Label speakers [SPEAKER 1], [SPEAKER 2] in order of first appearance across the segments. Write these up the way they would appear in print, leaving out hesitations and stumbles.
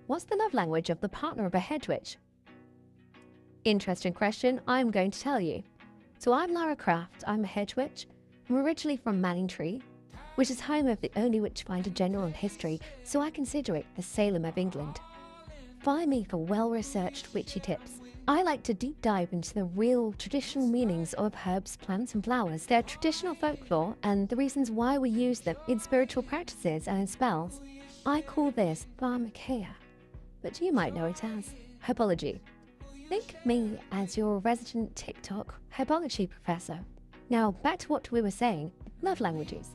[SPEAKER 1] What's the love language of the partner of a hedge witch? Interesting question, I'm going to tell you. So I'm Lara Croft, I'm a hedge witch. I'm originally from Manningtree, which is home of the only witchfinder general in history, so I consider it the Salem of England. Follow me for well-researched witchy tips. I like to deep dive into the real traditional meanings of herbs, plants and flowers, their traditional folklore and the reasons why we use them in spiritual practices and in spells. I call this pharmakeia, but you might know it as herbology. Think of me as your resident TikTok herbology professor. Now back to what we were saying, love languages.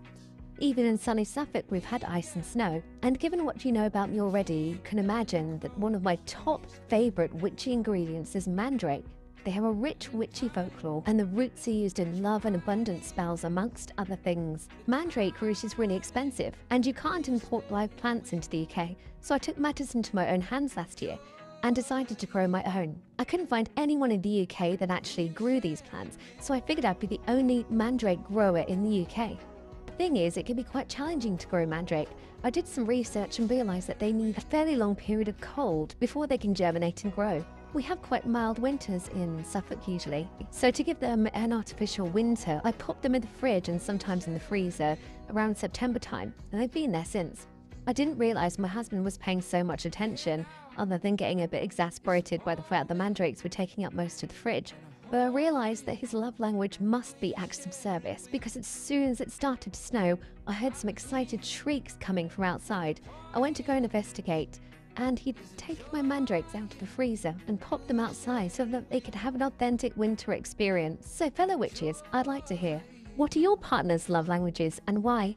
[SPEAKER 1] Even in sunny Suffolk we've had ice and snow, and given what you know about me already, you can imagine that one of my top favourite witchy ingredients is mandrake. They have a rich witchy folklore, and the roots are used in love and abundance spells amongst other things. Mandrake root is really expensive, and you can't import live plants into the UK, so I took matters into my own hands last year and decided to grow my own. I couldn't find anyone in the UK that actually grew these plants, so I figured I'd be the only mandrake grower in the UK. The thing is, it can be quite challenging to grow mandrake. I did some research and realised that they need a fairly long period of cold before they can germinate and grow. We have quite mild winters in Suffolk usually, so to give them an artificial winter, I pop them in the fridge and sometimes in the freezer around September time, and they've been there since. I didn't realise my husband was paying so much attention, other than getting a bit exasperated by the fact the mandrakes were taking up most of the fridge. But I realised that his love language must be acts of service, because as soon as it started to snow, I heard some excited shrieks coming from outside. I went to go and investigate, and he'd taken my mandrakes out of the freezer and popped them outside so that they could have an authentic winter experience. So fellow witches, I'd like to hear, what are your partner's love languages and why?